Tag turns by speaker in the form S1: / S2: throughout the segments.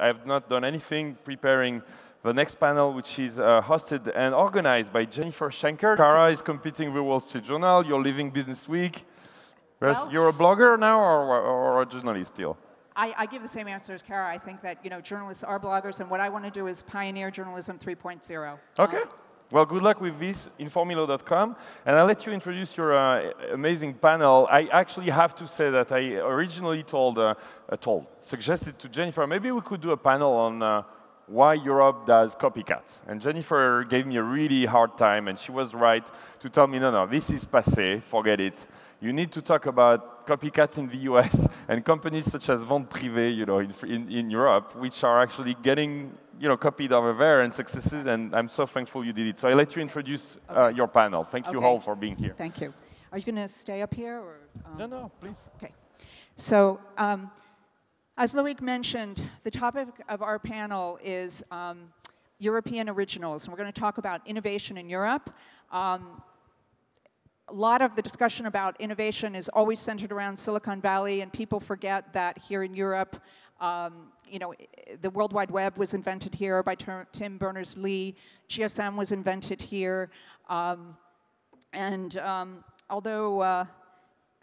S1: I've not done anything preparing the next panel, which is hosted and organized by Jennifer Schenker. Cara is competing with Wall Street Journal. You're leaving Business Week. Well, you're a blogger now or a journalist still?
S2: I give the same answer as Cara. I think that journalists are bloggers, and what I want to do is pioneer journalism 3.0.
S1: Okay. Well, good luck with this, Informilo.com. And I'll let you introduce your amazing panel. I actually have to say that I originally suggested to Jennifer, maybe we could do a panel on why Europe does copycats. And Jennifer gave me a really hard time, and she was right to tell me, no, this is passé, forget it. You need to talk about copycats in the US and companies such as Vente Privée, in Europe, which are actually getting copied over there and successes, and I'm so thankful you did it. So I'll let you introduce your panel. Thank you all for being here.
S2: Thank you. Are you going to stay up here? Or,
S1: No, please.
S2: Okay. So as Loic mentioned, the topic of our panel is European originals, and we're going to talk about innovation in Europe. A lot of the discussion about innovation is always centered around Silicon Valley, and people forget that here in Europe, the World Wide Web was invented here by Tim Berners-Lee. GSM was invented here. Although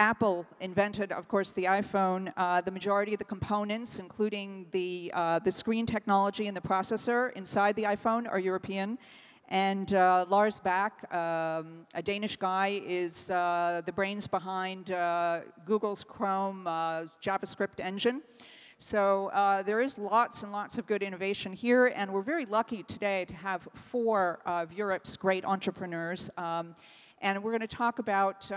S2: Apple invented, of course, the iPhone, the majority of the components, including the screen technology and the processor inside the iPhone, are European. And Lars Bak, a Danish guy, is the brains behind Google's Chrome JavaScript engine. So there is lots and lots of good innovation here, and we're very lucky today to have 4 of Europe's great entrepreneurs. And we're going to talk about,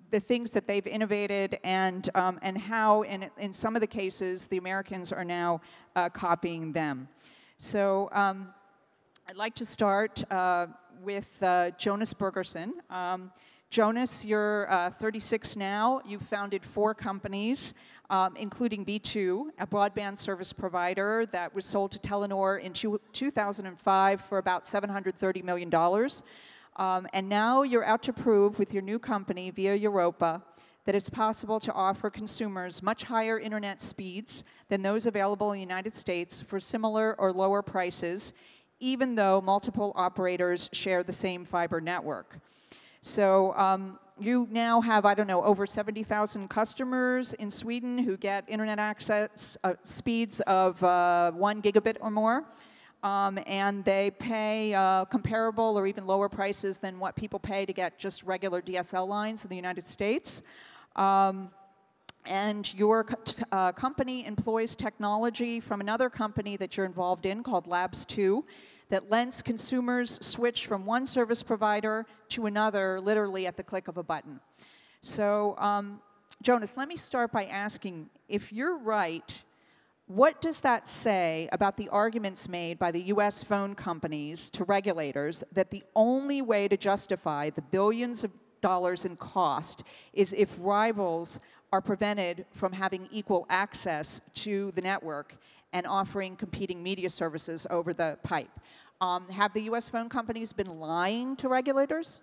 S2: the things that they've innovated and how, in some of the cases, the Americans are now copying them. So I'd like to start with Jonas Birgersson. Jonas, you're 36 now. You've founded 4 companies, including B2, a broadband service provider that was sold to Telenor in 2005 for about $730 million. And now you're out to prove with your new company, ViaEuropa, that it's possible to offer consumers much higher internet speeds than those available in the United States for similar or lower prices, even though multiple operators share the same fiber network. So you now have, I don't know, over 70,000 customers in Sweden who get internet access speeds of 1 gigabit or more. And they pay comparable or even lower prices than what people pay to get just regular DSL lines in the United States. And your company employs technology from another company that you're involved in called Labs2 that lets consumers switch from one service provider to another literally at the click of a button. So Jonas, let me start by asking, if you're right, what does that say about the arguments made by the US phone companies to regulators that the only way to justify the billions of dollars in cost is if rivals are prevented from having equal access to the network and offering competing media services over the pipe? Have the US phone companies been lying to regulators?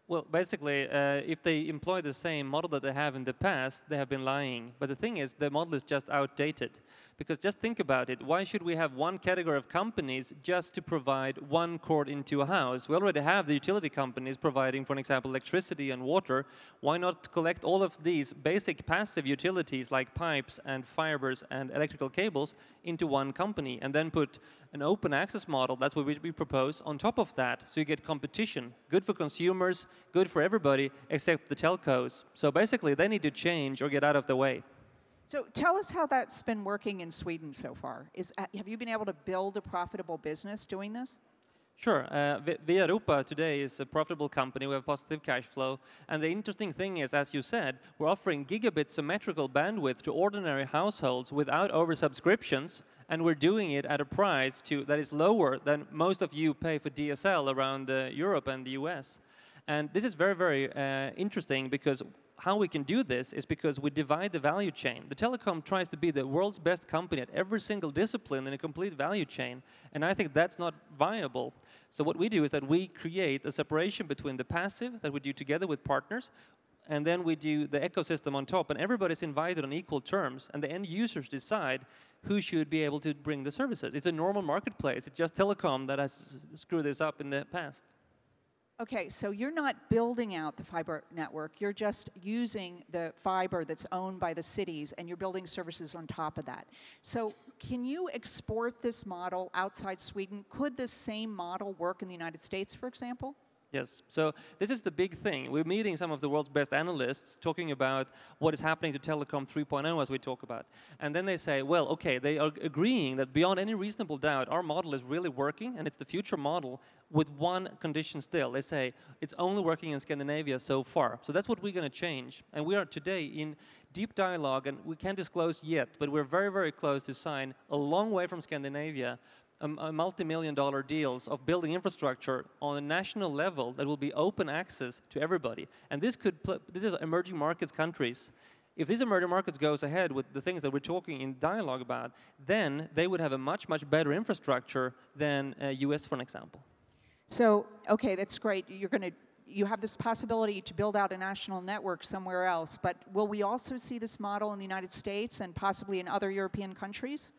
S3: Well, basically, if they employ the same model that they have in the past, they have been lying. But the thing is, the model is just outdated. Because just think about it, why should we have one category of companies just to provide one cord into a house? We already have the utility companies providing, for example, electricity and water. Why not collect all of these basic passive utilities like pipes and fibers and electrical cables into one company and then put an open access model, that's what we propose, on top of that, so you get competition. Good for consumers, good for everybody except the telcos. So basically, they need to change or get out of the way.
S2: So tell us how that's been working in Sweden so far. Have you been able to build a profitable business doing this?
S3: Sure. ViaEuropa today is a profitable company. We have positive cash flow. And the interesting thing is, as you said, we're offering gigabit symmetrical bandwidth to ordinary households without oversubscriptions, and we're doing it at a price that is lower than most of you pay for DSL around Europe and the US. And this is very, very interesting because how we can do this is because we divide the value chain. The telecom tries to be the world's best company at every single discipline in a complete value chain, and I think that's not viable. So what we do is that we create a separation between the passive that we do together with partners, and then we do the ecosystem on top, and everybody's invited on equal terms, and the end users decide, who should be able to bring the services. It's a normal marketplace. It's just telecom that has screwed this up in the past.
S2: Okay, so you're not building out the fiber network. You're just using the fiber that's owned by the cities, and you're building services on top of that. So can you export this model outside Sweden? Could this same model work in the United States, for example?
S3: Yes, so this is the big thing. We're meeting some of the world's best analysts talking about what is happening to Telecom 3.0 as we talk about. And then they say, well, okay, they are agreeing that beyond any reasonable doubt, our model is really working, and it's the future model with one condition still. They say, it's only working in Scandinavia so far. So that's what we're going to change. And we are today in deep dialogue, and we can't disclose yet, but we're very, very close to sign a long way from Scandinavia a multi-million-dollar deals of building infrastructure on a national level that will be open access to everybody. And this is emerging markets countries. If these emerging markets goes ahead with the things that we're talking in dialogue about, then they would have a much, much better infrastructure than US, for an example.
S2: So, okay, that's great. You have this possibility to build out a national network somewhere else, but will we also see this model in the United States and possibly in other European countries?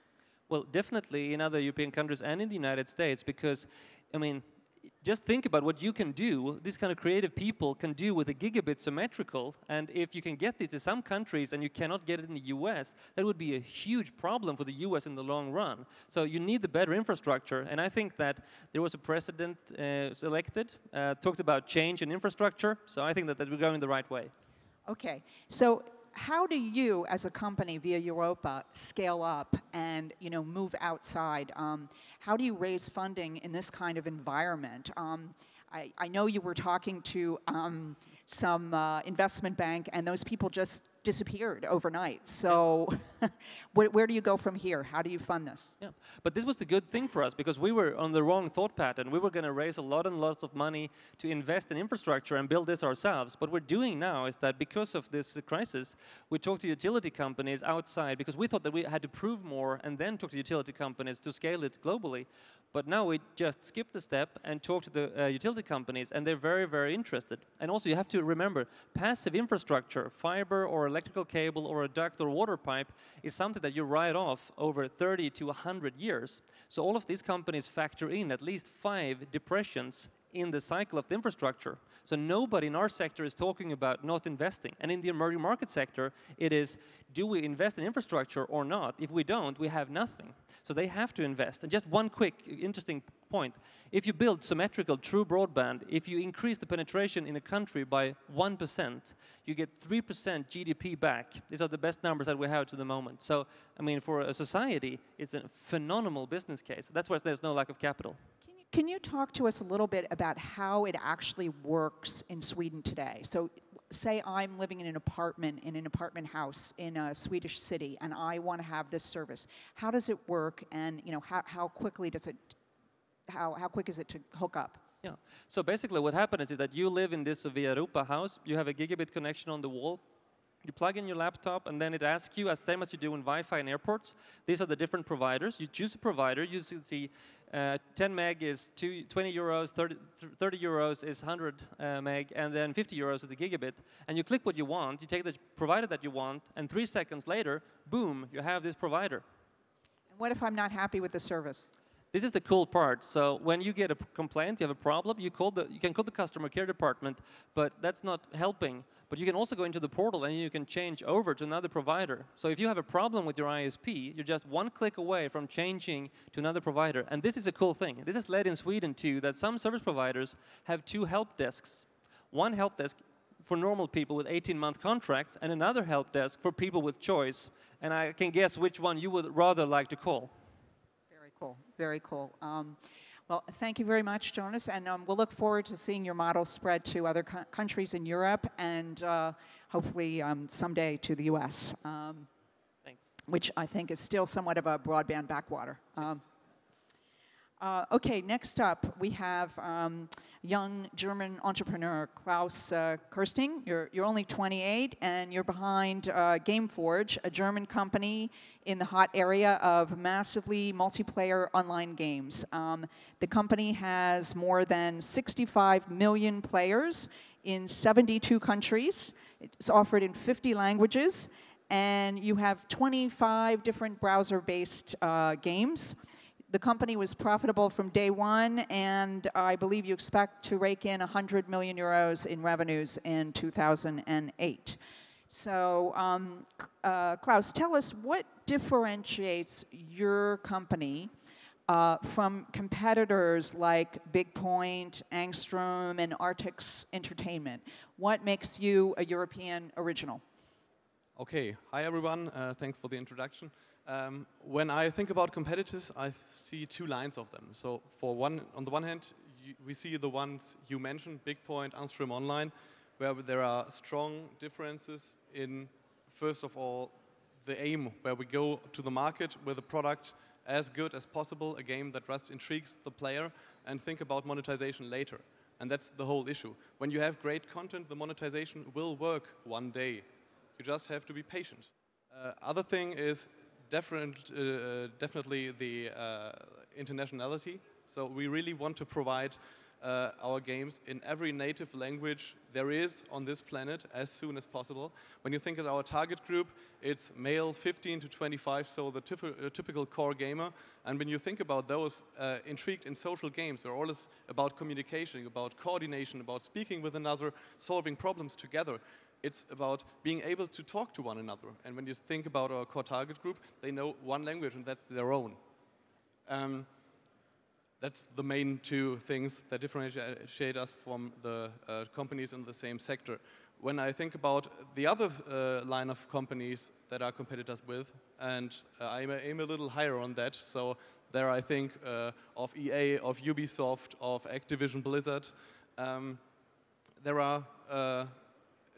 S3: Well, definitely in other European countries and in the United States, because, I mean, just think about what you can do, these kind of creative people can do with a gigabit symmetrical, and if you can get this to some countries and you cannot get it in the US, that would be a huge problem for the US in the long run. So you need the better infrastructure, and I think that there was a president selected, talked about change in infrastructure, so I think that we're going the right way.
S2: Okay, so how do you, as a company, ViaEuropa, scale up and move outside? How do you raise funding in this kind of environment? I know you were talking to some investment bank, and those people just disappeared overnight. So where do you go from here? How do you fund this?
S3: Yeah, but this was the good thing for us, because we were on the wrong thought pattern. We were going to raise a lot and lots of money to invest in infrastructure and build this ourselves. What we're doing now is that because of this crisis, we talk to utility companies outside, because we thought that we had to prove more and then talk to utility companies to scale it globally. But now we just skipped a step and talk to the utility companies, and they're very, very interested. And also you have to remember, passive infrastructure, fiber or electrical cable or a duct or water pipe, is something that you write off over 30 to 100 years. So all of these companies factor in at least 5 depressions in the cycle of the infrastructure. So nobody in our sector is talking about not investing. And in the emerging market sector, it is, do we invest in infrastructure or not? If we don't, we have nothing. So they have to invest. And just one quick, interesting point. If you build symmetrical, true broadband, if you increase the penetration in a country by 1%, you get 3% GDP back. These are the best numbers that we have to the moment. So, I mean, for a society, it's a phenomenal business case. That's why there's no lack of capital.
S2: Can you talk to us a little bit about how it actually works in Sweden today? So say I'm living in an apartment house in a Swedish city, and I want to have this service. How does it work, and how quickly does it, how quick is it to hook up?
S3: Yeah, so basically what happens is that you live in this ViaEuropa house, you have a gigabit connection on the wall, you plug in your laptop, and then it asks you, same as you do in Wi-Fi in airports, these are the different providers. You choose a provider, you see 10 meg is 20 euros, 30 euros is 100 meg, and then 50 euros is a gigabit. And you click what you want, you take the provider that you want, and 3 seconds later, boom, you have this provider.
S2: And what if I'm not happy with the service?
S3: This is the cool part. So when you get a complaint, you have a problem, you can call the customer care department, but that's not helping. But you can also go into the portal and you can change over to another provider. So if you have a problem with your ISP, you're just one click away from changing to another provider. And this is a cool thing. This has led in Sweden to that some service providers have 2 help desks. One help desk for normal people with 18-month contracts, and another help desk for people with choice. And I can guess which one you would rather like to call.
S2: Very cool. Very cool. Well, thank you very much, Jonas, and we'll look forward to seeing your model spread to other countries in Europe and hopefully someday to the US,
S3: Thanks.
S2: Which I think is still somewhat of a broadband backwater.
S3: Yes.
S2: Okay, next up we have young German entrepreneur Klaas Kersting. You're only 28 and you're behind Gameforge, a German company in the hot area of massively multiplayer online games. The company has more than 65 million players in 72 countries. It's offered in 50 languages. and you have 25 different browser-based games. The company was profitable from day one, and I believe you expect to rake in 100 million euros in revenues in 2008. So, Klaas, tell us what differentiates your company from competitors like BigPoint, Angstrom, and Artix Entertainment. What makes you a European original?
S4: Okay, hi everyone, thanks for the introduction. When I think about competitors, I see two lines of them. So on the one hand, we see the ones you mentioned, BigPoint, Angstrom Online, where there are strong differences in, first of all, the aim, where we go to the market with a product as good as possible, a game that just intrigues the player, and think about monetization later. And that's the whole issue. When you have great content, the monetization will work one day. You just have to be patient. Other thing is definitely the internationality. So we really want to provide our games in every native language there is on this planet as soon as possible. When you think of our target group, it's male 15 to 25, so the typical core gamer. And when you think about those intrigued in social games, they're always about communication, about coordination, about speaking with another, solving problems together. It's about being able to talk to one another. And when you think about our core target group, they know one language, and that's their own. That's the main two things that differentiate us from the companies in the same sector. When I think about the other line of companies that our competitors with, and I aim a little higher on that, so there I think of EA, of Ubisoft, of Activision Blizzard. There are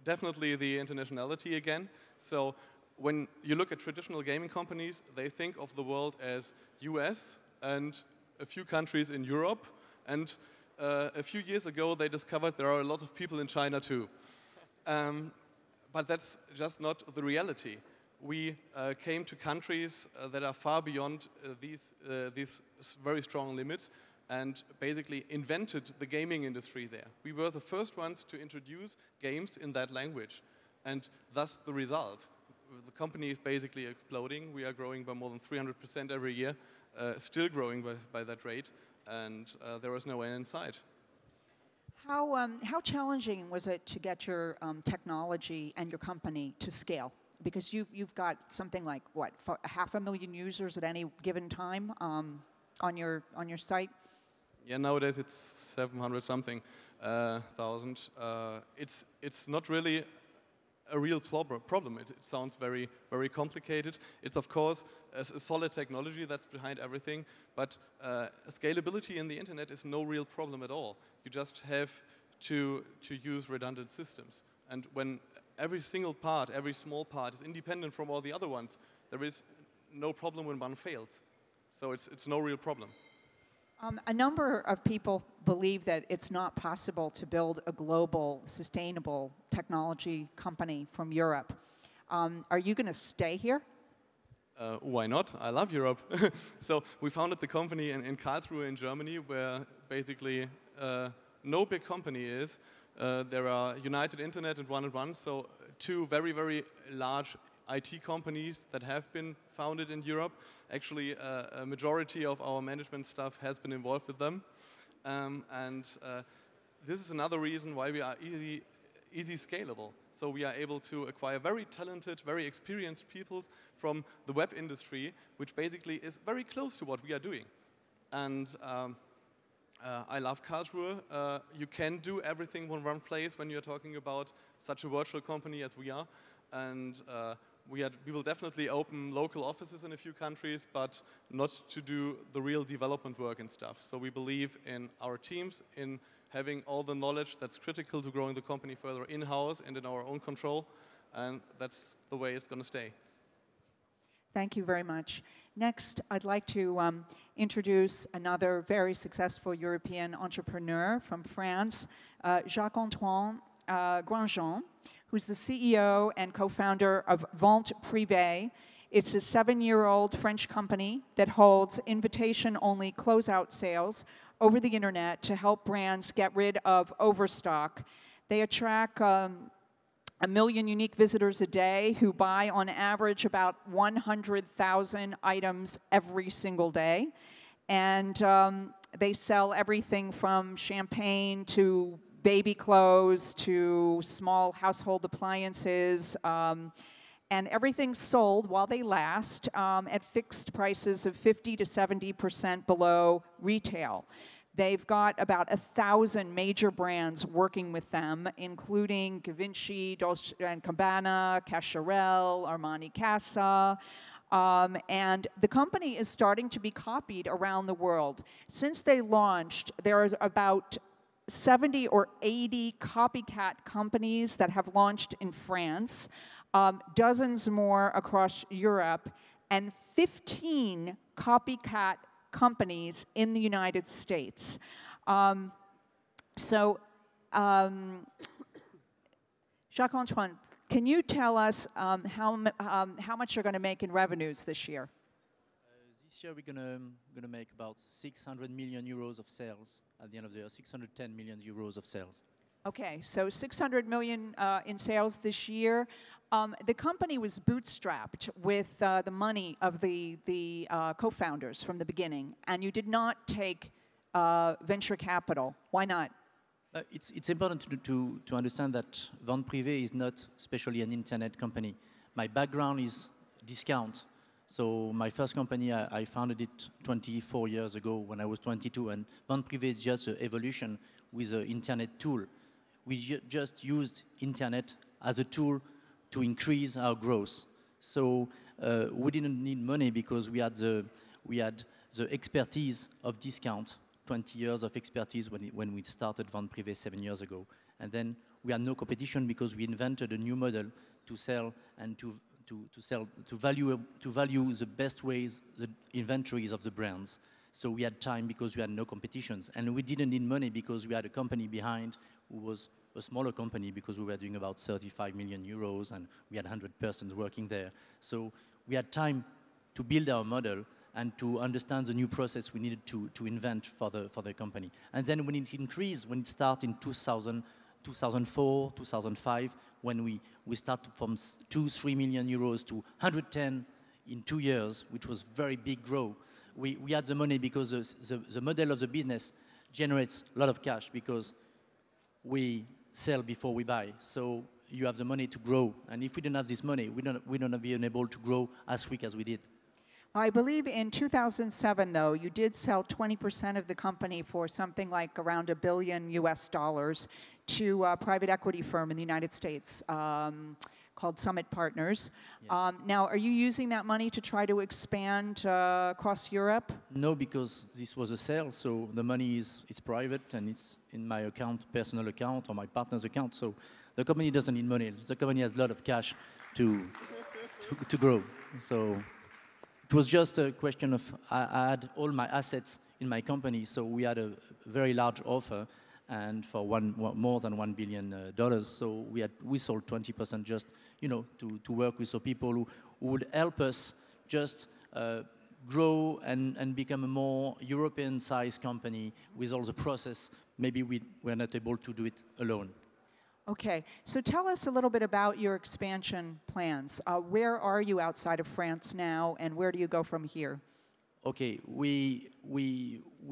S4: definitely the internationality again. So when you look at traditional gaming companies, they think of the world as US and a few countries in Europe. And a few years ago, they discovered there are a lot of people in China too. But that's just not the reality. We came to countries that are far beyond these very strong limits, and basically invented the gaming industry there. We were the first ones to introduce games in that language, and thus the result. The company is basically exploding. We are growing by more than 300% every year, still growing by that rate, and there is no end in sight.
S2: How challenging was it to get your technology and your company to scale? Because you've got something like, what, 500,000 users at any given time on your site?
S4: Yeah, nowadays it's 700 something thousand. It's not really a real problem. It sounds very, very complicated. It's of course a solid technology that's behind everything, but scalability in the internet is no real problem at all. You just have to use redundant systems. And when every single part, every small part is independent from all the other ones, there is no problem when one fails. So it's no real problem.
S2: A number of people believe that it's not possible to build a global, sustainable technology company from Europe. Are you going to stay here?
S4: Why not? I love Europe. So we founded the company in Karlsruhe in Germany, where basically no big company is. There are United Internet and 1&1, so two very, very large IT companies that have been founded in Europe. Actually, a majority of our management staff has been involved with them. This is another reason why we are easy scalable. So we are able to acquire very talented, very experienced people from the web industry, which basically is very close to what we are doing. And I love Karlsruhe. You can do everything in one place when you're talking about such a virtual company as we are. And we will definitely open local offices in a few countries, but not to do the real development work and stuff. So we believe in our teams, in having all the knowledge that's critical to growing the company further in-house and in our own control, and that's the way it's going to stay.
S2: Thank you very much. Next, I'd like to introduce another very successful European entrepreneur from France, Jacques Antoine Granjon, who's the CEO and co-founder of Vente Privée. It's a 7-year-old French company that holds invitation-only closeout sales over the internet to help brands get rid of overstock. They attract 1 million unique visitors a day who buy on average about 100,000 items every single day. And they sell everything from champagne to baby clothes to small household appliances. And everything's sold while they last at fixed prices of 50 to 70% below retail. They've got about 1,000 major brands working with them, including Givenchy, Dolce & Gabbana, Cacharel, Armani Casa. And the company is starting to be copied around the world. Since they launched, there's about 70 or 80 copycat companies that have launched in France, dozens more across Europe, and 15 copycat companies in the United States. Jacques-Antoine, can you tell us how much you're going to make in revenues this year?
S5: This year we're gonna make about 600 million euros of sales at the end of the year, 610 million euros of sales.
S2: Okay, so 600 million in sales this year. The company was bootstrapped with the money of the co-founders from the beginning, and you did not take venture capital. Why not?
S5: It's important to understand that Vente Privée is not especially an internet company. My background is discount. So my first company, I founded it 24 years ago when I was 22, and Vente Privée is just an evolution with an internet tool. We just used internet as a tool to increase our growth. So we didn't need money because we had the expertise of discount, 20 years of expertise when we started Vente Privée 7 years ago. And then we had no competition because we invented a new model to sell and to value the best ways the inventories of the brands. So we had time because we had no competitions, and we didn't need money because we had a company behind who was a smaller company because we were doing about 35 million euros and we had 100 persons working there. So we had time to build our model and to understand the new process we needed to invent for the company. And then when it increased, when it started in 2004, 2005, when we started from 2-3 million euros to 110 in 2 years, which was very big growth. We had the money because the model of the business generates a lot of cash because we sell before we buy. So you have the money to grow. And if we didn't have this money, we don't have been able to grow as quick as we did.
S2: I believe in 2007, though, you did sell 20% of the company for something like around $1 billion to a private equity firm in the United States called Summit Partners.
S5: Yes.
S2: Now, are you using that money to try to expand across Europe?
S5: No, because this was a sale, so the money is private and it's in my account, personal account, or my partner's account. So the company doesn't need money. The company has a lot of cash to grow. So it was just a question of I had all my assets in my company, so we had a very large offer, and for more than $1 billion. So we sold 20% just to work with some people who would help us just grow and become a more European-sized company with all the process. Maybe we were not able to do it alone.
S2: Okay, so tell us a little bit about your expansion plans. Where are you outside of France now, and where do you go from here?
S5: Okay, we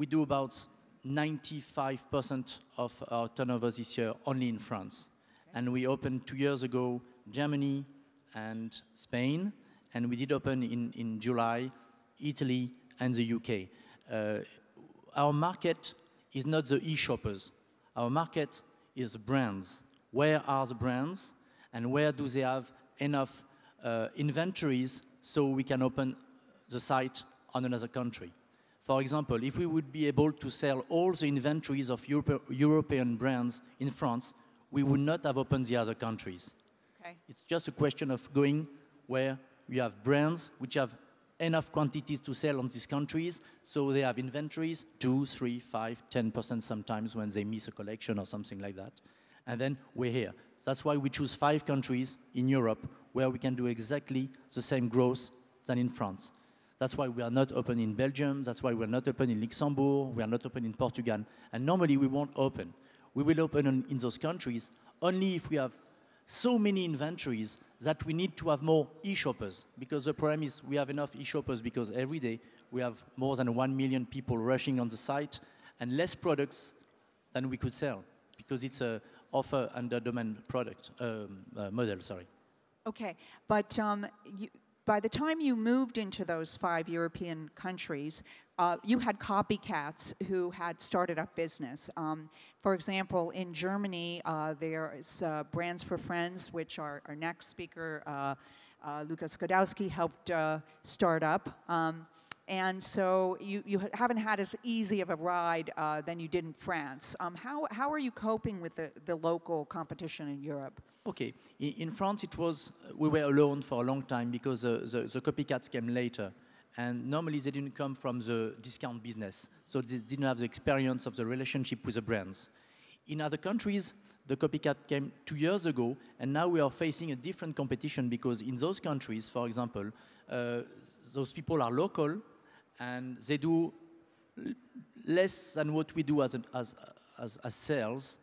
S5: do about 95% of our turnover this year only in France. Okay. And we opened 2 years ago Germany and Spain, and we did open in July Italy and the UK. Our market is not the e-shoppers. Our market is brands. Where are the brands, and where do they have enough inventories so we can open the site on another country? For example, if we would be able to sell all the inventories of European brands in France, we would not have opened the other countries. Okay. It's just a question of going where you have brands which have enough quantities to sell on these countries, so they have inventories, 2, 3, 5, 10% sometimes when they miss a collection or something like that. And then we're here. That's why we choose 5 countries in Europe where we can do exactly the same growth than in France. That's why we are not open in Belgium. That's why we're not open in Luxembourg. We are not open in Portugal. And normally we won't open. We will open in those countries only if we have so many inventories that we need to have more e-shoppers, because the problem is we have enough e-shoppers because every day we have more than 1 million people rushing on the site and less products than we could sell, because it's a offer under domain product model, sorry.
S2: Okay, but by the time you moved into those 5 European countries, you had copycats who had started up business. For example, in Germany, there is Brands for Friends, which our next speaker, Lukasz Gadowski, helped start up. And so you haven't had as easy of a ride than you did in France. How are you coping with the local competition in Europe?
S5: Okay, in France we were alone for a long time because the copycats came later. And normally they didn't come from the discount business. So they didn't have the experience of the relationship with the brands. In other countries, the copycat came 2 years ago, and now we are facing a different competition because in those countries, for example, those people are local, and they do less than what we do as sales,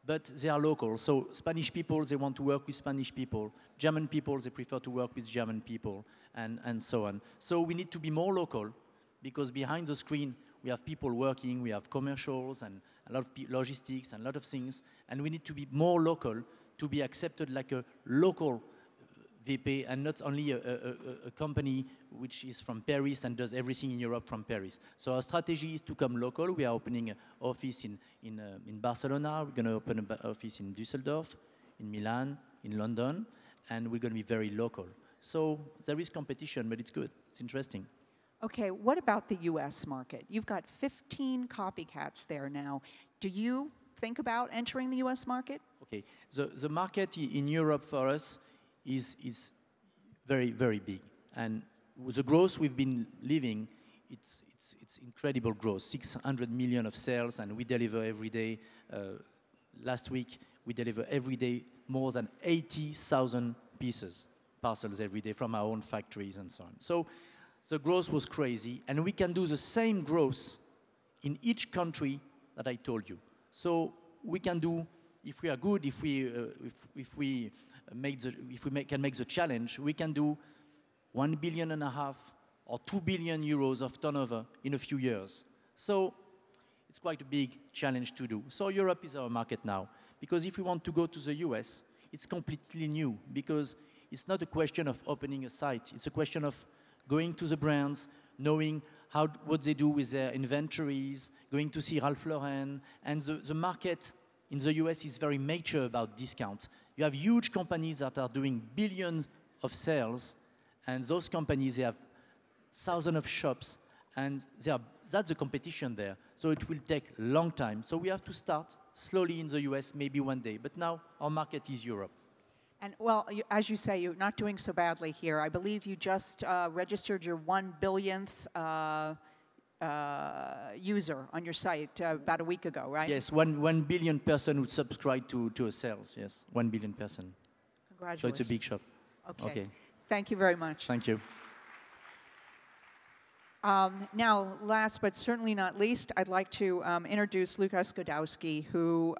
S5: but they are local. So Spanish people, they want to work with Spanish people. German people, they prefer to work with German people, and so on. So we need to be more local, because behind the screen, we have people working, we have commercials, and a lot of logistics, and a lot of things, and we need to be more local to be accepted like a local VP, and not only a company which is from Paris and does everything in Europe from Paris. So our strategy is to come local. We are opening an office in Barcelona. We're going to open an office in Düsseldorf, in Milan, in London, and we're going to be very local. So there is competition, but it's good. It's interesting.
S2: Okay, what about the US market? You've got 15 copycats there now. Do you think about entering the US market? Okay,
S5: the market in Europe for us is very, very big. And with the growth we've been living, it's incredible growth, 600 million of sales, and we deliver every day. Last week, we deliver every day more than 80,000 parcels every day from our own factories and so on. So the growth was crazy, and we can do the same growth in each country that I told you. So we can do, if we are good, if we can make the challenge, we can do 1.5 billion or 2 billion euros of turnover in a few years. So it's quite a big challenge to do. So Europe is our market now, because if we want to go to the US, it's completely new, because it's not a question of opening a site. It's a question of going to the brands, knowing what they do with their inventories, going to see Ralph Lauren, and the market in the US is very mature about discounts. You have huge companies that are doing billions of sales, and those companies, they have thousands of shops, and that's the competition there. So it will take a long time. So we have to start slowly in the US, maybe one day. But now our market is Europe.
S2: And well, as you say, you're not doing so badly here. I believe you just registered your 1 billionth user on your site about a week ago, right?
S5: Yes, 1 billion person would subscribe to a sales, yes, 1 billion person.
S2: Congratulations.
S5: So it's a big shop.
S2: Okay. Thank you very much.
S5: Thank you.
S2: Now, last but certainly not least, I'd like to introduce Lukasz Gadowski, who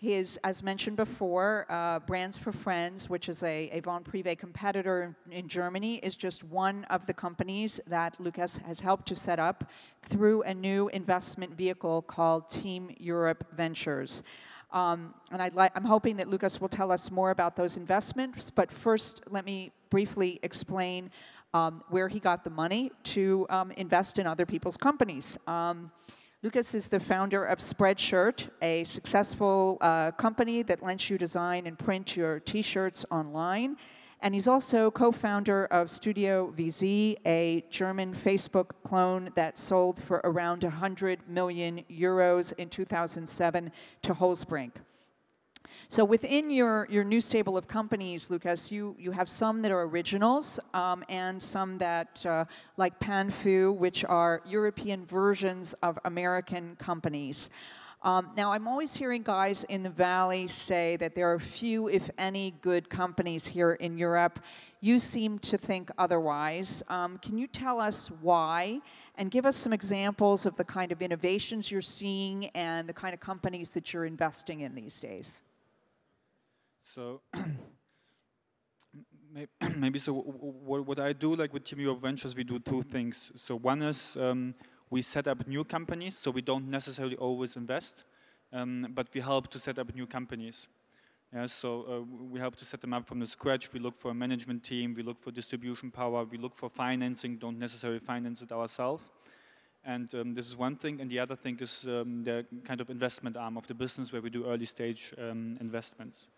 S2: is, as mentioned before, Brands for Friends, which is a Vente Privée competitor in Germany, is just one of the companies that Lukasz has helped to set up through a new investment vehicle called Team Europe Ventures. And I'm hoping that Lukasz will tell us more about those investments, but first let me briefly explain where he got the money to invest in other people's companies. Lukasz is the founder of Spreadshirt, a successful company that lets you design and print your T-shirts online. And he's also co-founder of Studio VZ, a German Facebook clone that sold for around 100 million euros in 2007 to Holzbrink. So within your new stable of companies, Lukasz, you have some that are originals and some that, like Panfu, which are European versions of American companies. Now, I'm always hearing guys in the Valley say that there are few, if any, good companies here in Europe. You seem to think otherwise. Can you tell us why and give us some examples of the kind of innovations you're seeing and the kind of companies that you're investing in these days?
S6: So maybe so what I do, like with Team Europe Ventures, we do two things. So one is we set up new companies, so we don't necessarily always invest, but we help to set up new companies. Yeah, so we help to set them up from the scratch. We look for a management team, we look for distribution power, we look for financing, don't necessarily finance it ourselves. And this is one thing, and the other thing is the kind of investment arm of the business where we do early stage investments.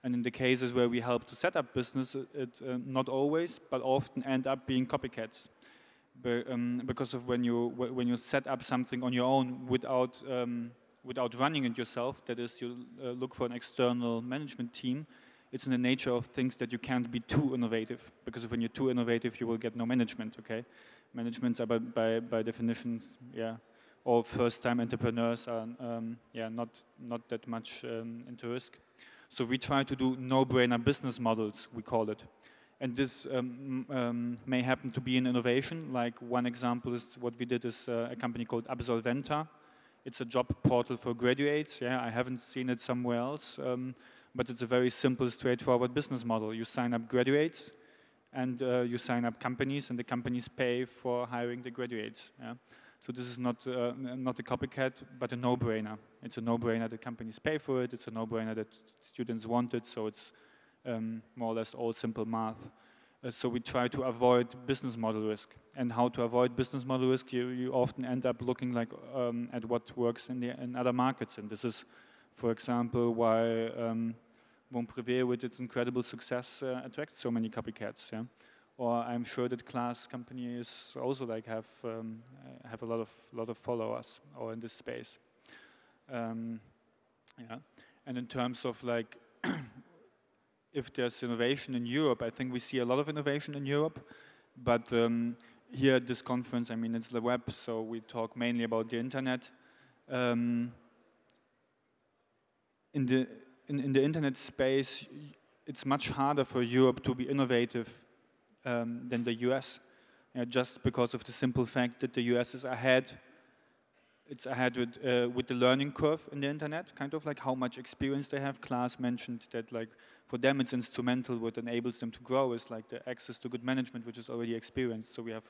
S6: And in the cases where we help to set up business, it not always, but often end up being copycats. Because of when you set up something on your own without running it yourself, that is, you look for an external management team, it's in the nature of things that you can't be too innovative, because when you're too innovative, you will get no management, okay? Managements are by definition, yeah, all first-time entrepreneurs are, yeah, not that much into risk. So we try to do no-brainer business models, we call it. And this may happen to be an innovation. Like one example is what we did is a company called Absolventa. It's a job portal for graduates. Yeah, I haven't seen it somewhere else, but it's a very simple, straightforward business model. You sign up graduates, and you sign up companies, and the companies pay for hiring the graduates. Yeah? So this is not a copycat, but a no-brainer. It's a no-brainer that companies pay for it. It's a no-brainer that students want it. So it's more or less all simple math. So we try to avoid business model risk. And how to avoid business model risk? You often end up looking like at what works in other markets. And this is, for example, why Von Privé, with its incredible success, attracts so many copycats. Yeah? Or I'm sure that Klaas company is also like have a lot of followers or in this space. Yeah, and in terms of like if there's innovation in Europe, I think we see a lot of innovation in Europe. But here at this conference, I mean, it's the web, so we talk mainly about the internet. In the internet space, it's much harder for Europe to be innovative than the US, just because of the simple fact that the US is ahead. It's ahead with the learning curve in the internet, kind of like how much experience they have. Klaas mentioned that, like, for them it's instrumental. What enables them to grow is like the access to good management, which is already experienced. So we have,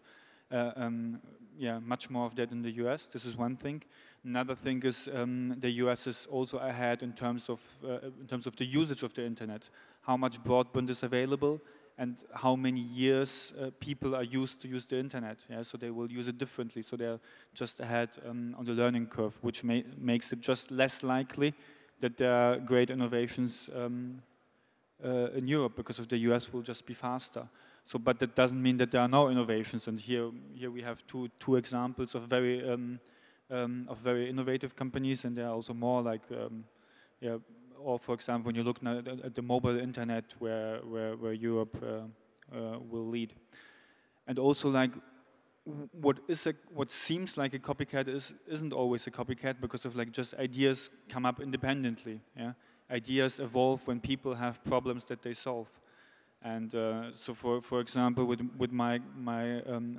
S6: yeah, much more of that in the US. This is one thing. Another thing is the US is also ahead in terms of the usage of the internet, how much broadband is available, and how many years people are used to use the internet. Yeah, so they will use it differently. So they're just ahead on the learning curve, which makes it just less likely that there are great innovations in Europe, because of the US will just be faster. So, but that doesn't mean that there are no innovations. And here we have two examples of very innovative companies, and there are also more like, yeah. Or, for example, when you look now at the mobile internet, where Europe will lead, and also like what seems like a copycat isn't always a copycat, because of like just ideas come up independently. Yeah, ideas evolve when people have problems that they solve, and so for example, with my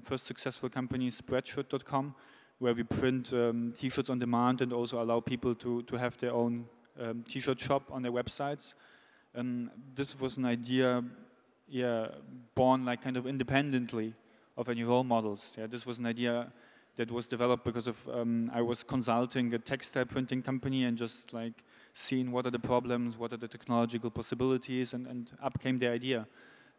S6: first successful company, Spreadshirt.com, where we print T-shirts on demand and also allow people to have their own T-shirt shop on their websites. This was an idea, yeah, born like kind of independently of any role models. Yeah, this was an idea that was developed because of I was consulting a textile printing company and just like seeing what are the problems, what are the technological possibilities, and up came the idea.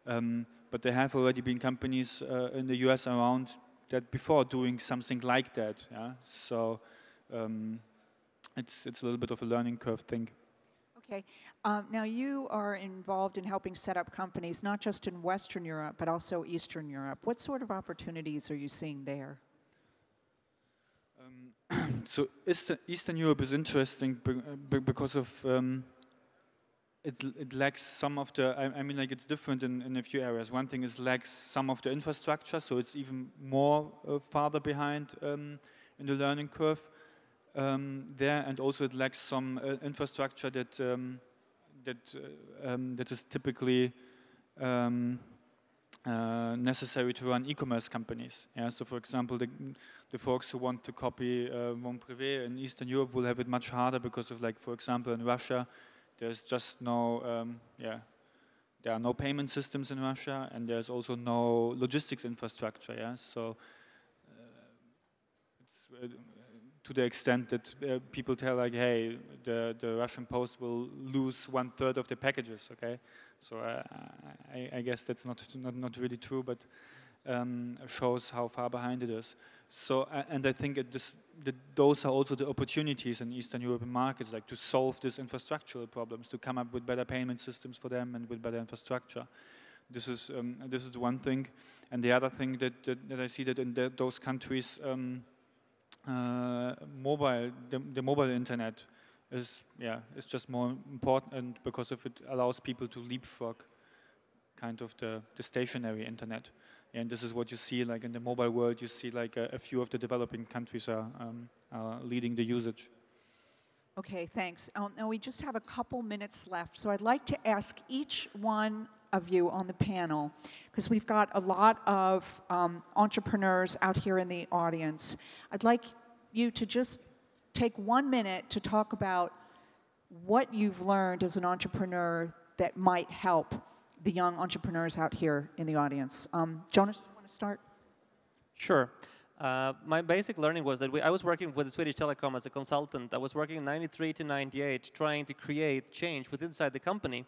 S6: But there have already been companies in the US around that before doing something like that. Yeah, so. It's a little bit of a learning curve thing.
S2: Okay. Now you are involved in helping set up companies, not just in Western Europe, but also Eastern Europe. What sort of opportunities are you seeing there?
S6: So Eastern Europe is interesting because of it lacks some of the, I mean, like it's different in a few areas. One thing is lacks some of the infrastructure, so it's even more farther behind in the learning curve. There, and also it lacks some infrastructure that is typically necessary to run e-commerce companies. Yeah, so for example, the folks who want to copy Von Privé in Eastern Europe will have it much harder because of, like, for example, in Russia, There's just no, there are no payment systems in Russia, and there's also no logistics infrastructure. Yeah, so it's to the extent that people tell like, hey, the Russian post will lose 1/3 of the packages. Okay, so I guess that's not really true, but shows how far behind it is. So and I think those are also the opportunities in Eastern European markets, like to solve these infrastructural problems, to come up with better payment systems for them and with better infrastructure. This is one thing, and the other thing that I see that in those countries, the mobile internet is just more important because of it allows people to leapfrog kind of the stationary internet. And this is what you see, like in the mobile world, you see like a few of the developing countries are leading the usage.
S2: Okay, thanks. Now we just have a couple minutes left, so I'd like to ask each one of you on the panel, because we've got a lot of entrepreneurs out here in the audience. I'd like you to just take 1 minute to talk about what you've learned as an entrepreneur that might help the young entrepreneurs out here in the audience. Jonas, do you want to start?
S3: Sure. My basic learning was that I was working with the Swedish Telecom as a consultant. I was working in 93 to 98, trying to create change within inside the company.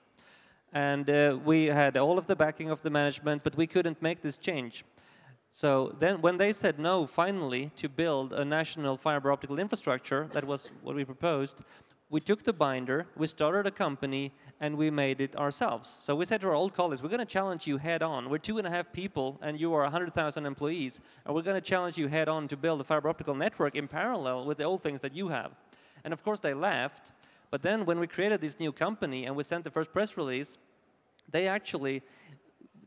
S3: And we had all of the backing of the management, but we couldn't make this change. So then when they said no, finally, to build a national fiber optical infrastructure, that was what we proposed, we took the binder, we started a company, and we made it ourselves. So we said to our old colleagues, we're going to challenge you head on. We're 2.5 people, and you are 100,000 employees, and we're going to challenge you head on to build a fiber optical network in parallel with the old things that you have. And of course, they laughed. But then when we created this new company and we sent the first press release, they actually,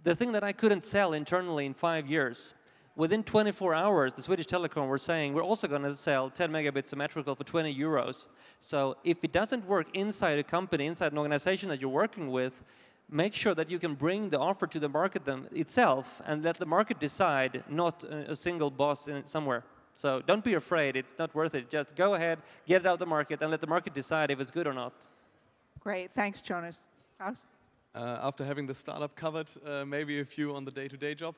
S3: the thing that I couldn't sell internally in 5 years, within 24 hours, the Swedish Telecom were saying, we're also going to sell 10 megabit symmetrical for 20 euros. So if it doesn't work inside a company, inside an organization that you're working with, make sure that you can bring the offer to the market itself and let the market decide, not a single boss somewhere. So don't be afraid. It's not worth it. Just go ahead, get it out of the market, and let the market decide if it's good or not.
S2: Great. Thanks, Jonas. Klaas?
S4: After having the startup covered, maybe a few on the day-to-day job.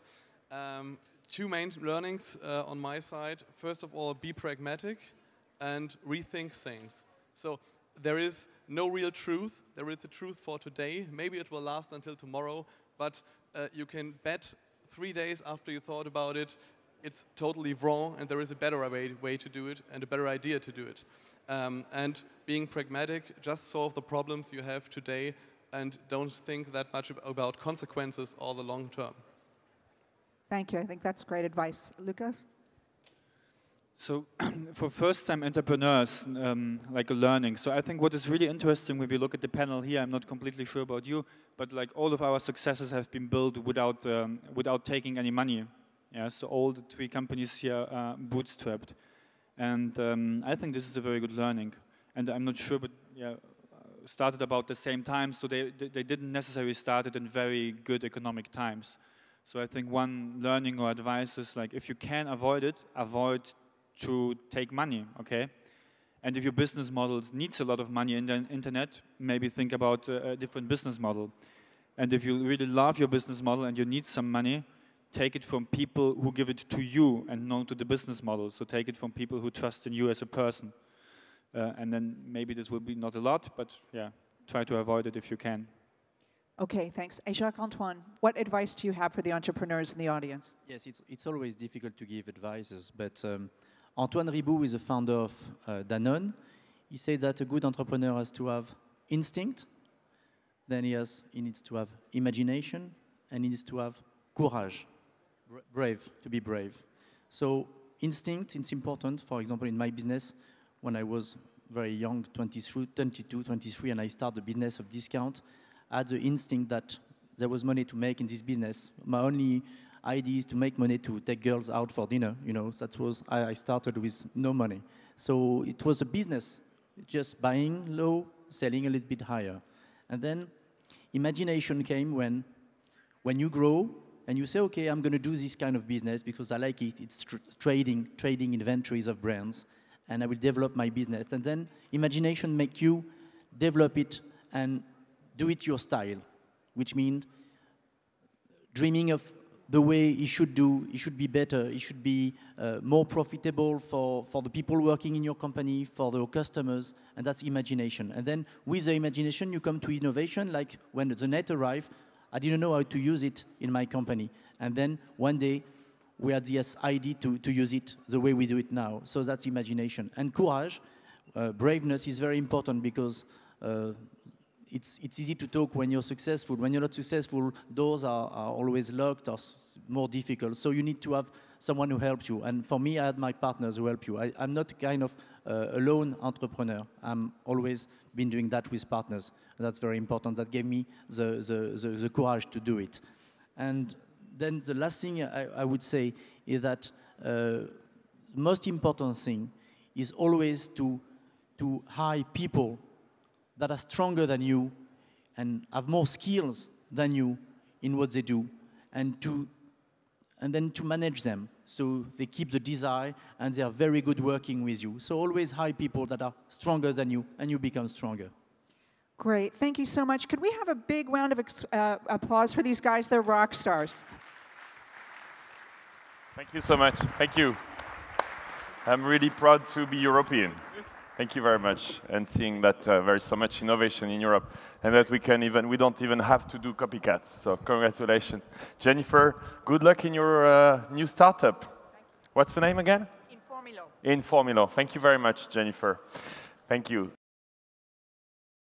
S4: Two main learnings on my side. First of all, be pragmatic and rethink things. So there is no real truth. There is a truth for today. Maybe it will last until tomorrow, but you can bet 3 days after you thought about it, it's totally wrong, and there is a better way to do it and a better idea to do it. And being pragmatic, just solve the problems you have today and don't think that much about consequences or the long term.
S2: Thank you. I think that's great advice. Lukasz?
S6: So for first-time entrepreneurs, like a learning. So I think what is really interesting when we look at the panel here, I'm not completely sure about you, but like all of our successes have been built without taking any money. Yeah, so all the 3 companies here are bootstrapped. And I think this is a very good learning. And I'm not sure, but yeah, started about the same time, so they didn't necessarily start it in very good economic times. So I think one learning or advice is like, if you can avoid it, avoid to take money, okay? And if your business model needs a lot of money in the internet, maybe think about a different business model. And if you really love your business model and you need some money, take it from people who give it to you and not to the business model. So take it from people who trust in you as a person. And then maybe this will be not a lot, but yeah, try to avoid it if you can.
S2: Okay, thanks. Jacques, Antoine, what advice do you have for the entrepreneurs in the audience?
S5: Yes, it's always difficult to give advices, but Antoine Ribou is the founder of Danone. He said that a good entrepreneur has to have instinct, then he needs to have imagination, and he needs to have courage, to be brave. So instinct, it's important. For example, in my business, when I was very young, 22, 23, and I started the business of discount, I had the instinct that there was money to make in this business. My only idea is to make money to take girls out for dinner. You know, that was, I started with no money. So it was a business, just buying low, selling a little bit higher. And then imagination came when you grow and you say, okay, I'm going to do this kind of business because I like it. It's trading inventories of brands, and I will develop my business. And then imagination make you develop it and do it your style, which means dreaming of the way it should be better, it should be more profitable for the people working in your company, for the customers, and that's imagination. And then with the imagination, you come to innovation, like when the net arrived, I didn't know how to use it in my company. And then one day, we had this idea to use it the way we do it now. So that's imagination. And courage, braveness is very important because it's easy to talk when you're successful. When you're not successful, doors are always locked or more difficult. So you need to have someone who helps you. And for me, I had my partners who help you. I'm not kind of a lone entrepreneur. I'm always been doing that with partners. And that's very important. That gave me the courage to do it. And then the last thing I would say is that the most important thing is always to hire people that are stronger than you and have more skills than you in what they do, and then to manage them so they keep the desire and they are very good working with you. So always hire people that are stronger than you and you become stronger.
S2: Great, thank you so much. Could we have a big round of applause for these guys? They're rock stars.
S1: Thank you so much. Thank you. I'm really proud to be European. Thank you very much. And seeing that there is so much innovation in Europe and that we don't even have to do copycats. So congratulations. Jennifer, good luck in your new startup. What's the name again?
S2: Informilo.
S1: Informilo. Thank you very much, Jennifer. Thank you.